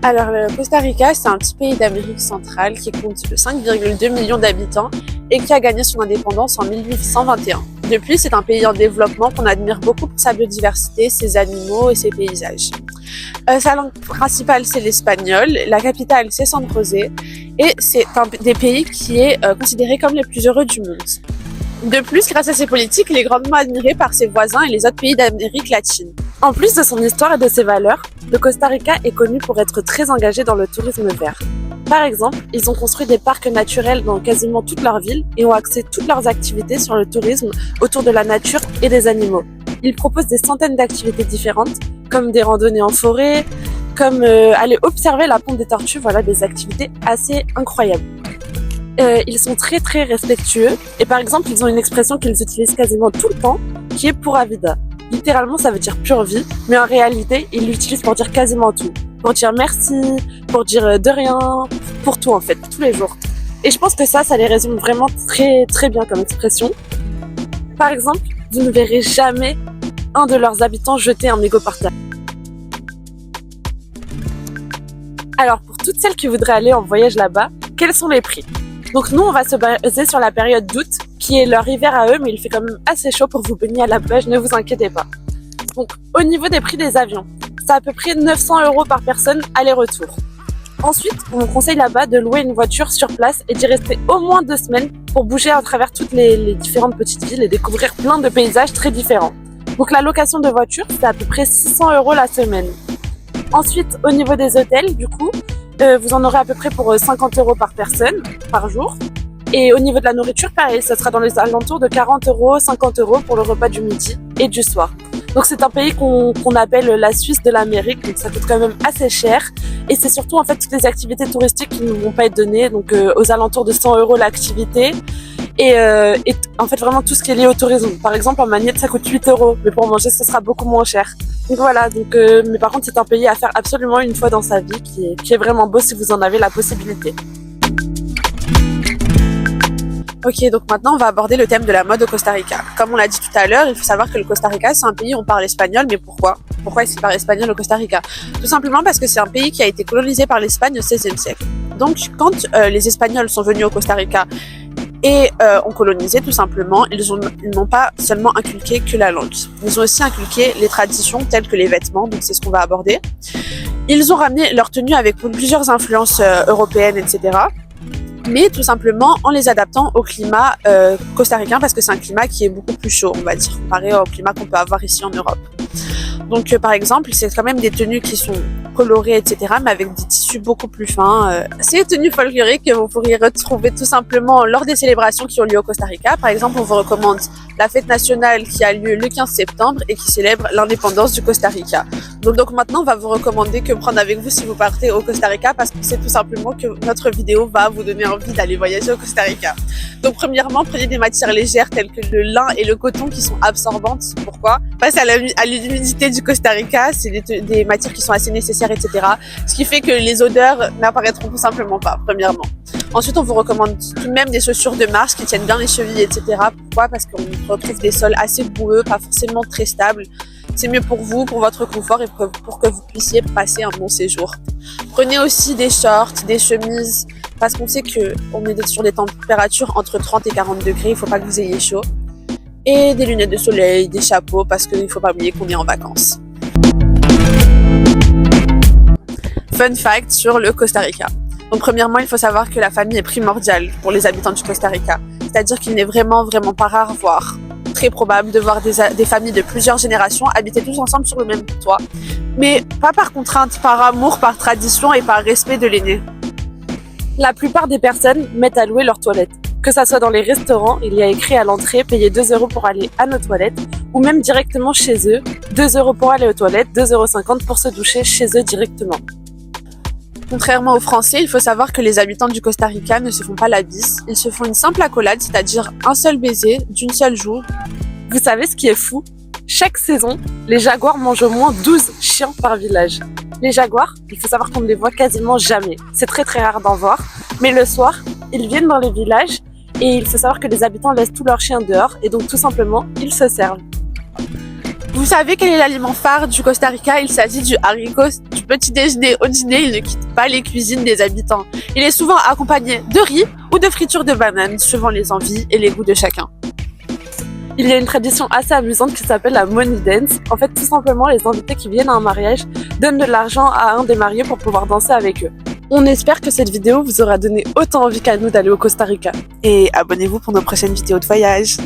Alors, le Costa Rica, c'est un petit pays d'Amérique centrale qui compte 5,2 millions d'habitants et qui a gagné son indépendance en 1821. Depuis, c'est un pays en développement qu'on admire beaucoup pour sa biodiversité, ses animaux et ses paysages. Sa langue principale, c'est l'espagnol. La capitale, c'est San José. Et c'est un des pays qui est considéré comme les plus heureux du monde. De plus, grâce à ses politiques, il est grandement admiré par ses voisins et les autres pays d'Amérique latine. En plus de son histoire et de ses valeurs, le Costa Rica est connu pour être très engagé dans le tourisme vert. Par exemple, ils ont construit des parcs naturels dans quasiment toute leur ville et ont axé toutes leurs activités sur le tourisme autour de la nature et des animaux. Ils proposent des centaines d'activités différentes, comme des randonnées en forêt, comme aller observer la ponte des tortues, voilà des activités assez incroyables. Ils sont très très respectueux et par exemple ils ont une expression qu'ils utilisent quasiment tout le temps qui est pura vida. Littéralement ça veut dire pure vie, mais en réalité ils l'utilisent pour dire quasiment tout. Pour dire merci, pour dire de rien, pour tout en fait, tous les jours. Et je pense que ça les résume vraiment très très bien comme expression. Par exemple, vous ne verrez jamais un de leurs habitants jeter un mégot par terre. Alors pour toutes celles qui voudraient aller en voyage là-bas, quels sont les prix ? Donc nous, on va se baser sur la période d'août, qui est leur hiver à eux, mais il fait quand même assez chaud pour vous baigner à la plage, ne vous inquiétez pas. Donc au niveau des prix des avions, c'est à peu près 900 € par personne aller-retour. Ensuite, on vous conseille là-bas de louer une voiture sur place et d'y rester au moins 2 semaines pour bouger à travers toutes les différentes petites villes et découvrir plein de paysages très différents. Donc la location de voiture, c'est à peu près 600 € la semaine. Ensuite, au niveau des hôtels, du coup, vous en aurez à peu près pour 50 € par personne, par jour. Et au niveau de la nourriture, pareil, ça sera dans les alentours de 40 €, 50 € pour le repas du midi et du soir. Donc c'est un pays qu'on appelle la Suisse de l'Amérique, donc ça coûte quand même assez cher. Et c'est surtout en fait toutes les activités touristiques qui ne vont pas être données, donc aux alentours de 100 € l'activité. Et en fait vraiment tout ce qui est lié au tourisme. Par exemple en Magnette ça coûte 8 €, mais pour manger ça sera beaucoup moins cher. Donc voilà, mais par contre c'est un pays à faire absolument une fois dans sa vie qui est vraiment beau si vous en avez la possibilité. Ok, donc maintenant on va aborder le thème de la mode au Costa Rica. Comme on l'a dit tout à l'heure, il faut savoir que le Costa Rica c'est un pays où on parle espagnol, mais pourquoi ? Pourquoi est-ce qu'il parle espagnol au Costa Rica ? Tout simplement parce que c'est un pays qui a été colonisé par l'Espagne au XVIe siècle. Donc quand les Espagnols sont venus au Costa Rica et ont colonisé tout simplement, ils n'ont pas seulement inculqué que la langue. Ils ont aussi inculqué les traditions telles que les vêtements, donc c'est ce qu'on va aborder. Ils ont ramené leur tenue avec plusieurs influences européennes, etc. Mais tout simplement en les adaptant au climat costaricain parce que c'est un climat qui est beaucoup plus chaud, on va dire, comparé au climat qu'on peut avoir ici en Europe. Donc par exemple, c'est quand même des tenues qui sont colorées, etc., mais avec des tissus beaucoup plus fins. C'est des tenues folkloriques que vous pourriez retrouver tout simplement lors des célébrations qui ont lieu au Costa Rica. Par exemple, on vous recommande la fête nationale qui a lieu le 15 septembre et qui célèbre l'indépendance du Costa Rica. Donc maintenant, on va vous recommander que prendre avec vous si vous partez au Costa Rica parce que c'est tout simplement que notre vidéo va vous donner envie d'aller voyager au Costa Rica. Donc premièrement, prenez des matières légères telles que le lin et le coton qui sont absorbantes. Pourquoi ? Face à l'humidité du Costa Rica, c'est des matières qui sont assez nécessaires, etc. Ce qui fait que les odeurs n'apparaîtront tout simplement pas, premièrement. Ensuite, on vous recommande tout de même des chaussures de marche qui tiennent bien les chevilles, etc. Pourquoi ? Parce qu'on retrouve des sols assez boueux, pas forcément très stables. C'est mieux pour vous, pour votre confort et pour que vous puissiez passer un bon séjour. Prenez aussi des shorts, des chemises, parce qu'on sait qu'on est sur des températures entre 30 et 40 degrés, il ne faut pas que vous ayez chaud. Et des lunettes de soleil, des chapeaux, parce qu'il ne faut pas oublier qu'on est en vacances. Fun fact sur le Costa Rica. Donc premièrement, il faut savoir que la famille est primordiale pour les habitants du Costa Rica. C'est-à-dire qu'il n'est vraiment pas rare, voire très probable de voir des familles de plusieurs générations habiter tous ensemble sur le même toit. Mais pas par contrainte, par amour, par tradition et par respect de l'aîné. La plupart des personnes mettent à louer leurs toilettes. Que ça soit dans les restaurants, il y a écrit à l'entrée, payez 2 € pour aller à nos toilettes, ou même directement chez eux, 2 € pour aller aux toilettes, 2,50 € pour se doucher chez eux directement. Contrairement aux Français, il faut savoir que les habitants du Costa Rica ne se font pas la bise, ils se font une simple accolade, c'est-à-dire un seul baiser d'une seule joue. Vous savez ce qui est fou ? Chaque saison, les jaguars mangent au moins 12 chiens par village. Les jaguars, il faut savoir qu'on ne les voit quasiment jamais. C'est très très rare d'en voir, mais le soir, ils viennent dans les villages et il faut savoir que les habitants laissent tous leurs chiens dehors et donc tout simplement, ils se servent. Vous savez quel est l'aliment phare du Costa Rica? Il s'agit du haricot. Du petit déjeuner au dîner, il ne quitte pas les cuisines des habitants. Il est souvent accompagné de riz ou de friture de bananes, suivant les envies et les goûts de chacun. Il y a une tradition assez amusante qui s'appelle la money dance. En fait, tout simplement, les invités qui viennent à un mariage donnent de l'argent à un des mariés pour pouvoir danser avec eux. On espère que cette vidéo vous aura donné autant envie qu'à nous d'aller au Costa Rica. Et abonnez-vous pour nos prochaines vidéos de voyage.